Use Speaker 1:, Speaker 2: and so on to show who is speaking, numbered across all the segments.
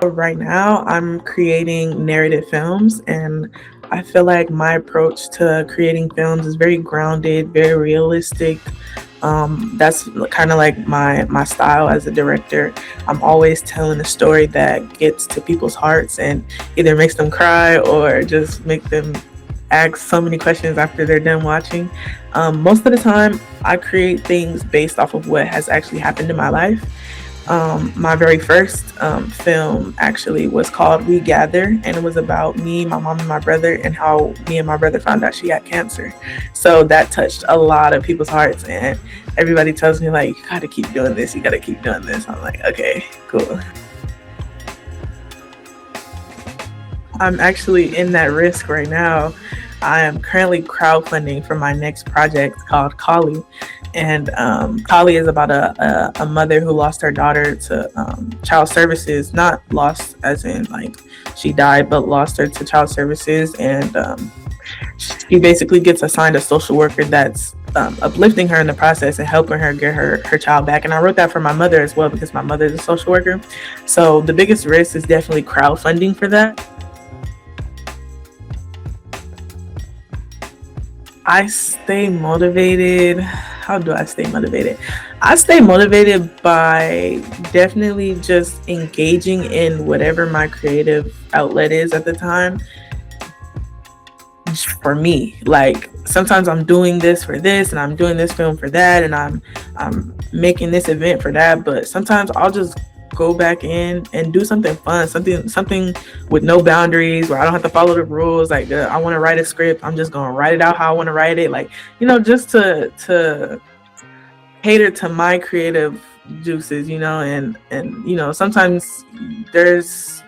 Speaker 1: Right now, I'm creating narrative films, and I feel like my approach to creating films is very grounded, very realistic. That's kind of like my style as a director. I'm always telling a story that gets to people's hearts and either makes them cry or just make them ask so many questions after they're done watching. Most of the time, I create things based off of what has actually happened in my life. My very first film actually was called We Gather, and it was about me, my mom, and my brother, and how me and my brother found out she had cancer. So that touched a lot of people's hearts, and everybody tells me, like, you gotta keep doing this, you gotta keep doing this. I'm like, okay, cool. I'm actually in that risk right now. I am currently crowdfunding for my next project called Kali. And Kali is about a mother who lost her daughter to child services, not lost as in like she died, but lost her to child services. And she basically gets assigned a social worker that's uplifting her in the process and helping her get her child back. And I wrote that for my mother as well because my mother is a social worker. So the biggest risk is definitely crowdfunding for that. I stay motivated. How do I stay motivated? I stay motivated by definitely just engaging in whatever my creative outlet is at the time. For me, like sometimes I'm doing this for this and I'm doing this film for that and I'm making this event for that, but sometimes I'll just go back in and do something fun, something with no boundaries where I don't have to follow the rules. Like I want to write a script, I'm just gonna write it out how I want to write it. Like, just to cater to my creative juices, and sometimes there's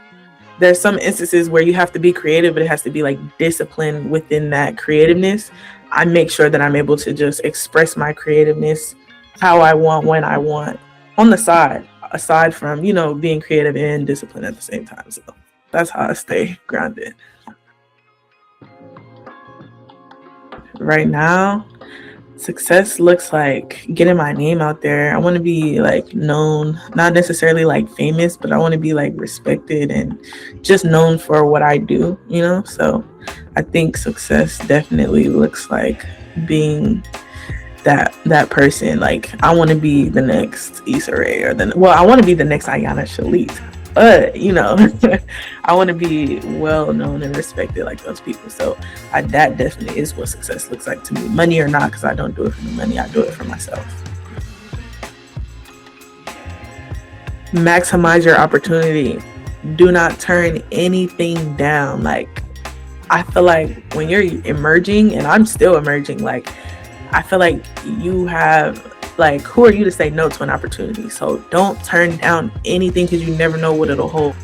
Speaker 1: some instances where you have to be creative, but it has to be like discipline within that creativeness. I make sure that I'm able to just express my creativeness how I want, when I want, on the side, aside from, being creative and disciplined at the same time. So that's how I stay grounded. Right now, success looks like getting my name out there. I want to be like known, not necessarily like famous, but I want to be like respected and just known for what I do. So I think success definitely looks like being that person. Like I want to be the next Issa Rae I want to be the next Ayanna Chalyse. But I want to be well known and respected like those people. So that definitely is what success looks like to me. Money or not, because I don't do it for the money. I do it for myself. Maximize your opportunity. Do not turn anything down. Like I feel like when you're emerging, and I'm still emerging, like I feel like you have, like, who are you to say no to an opportunity? So don't turn down anything because you never know what it'll hold.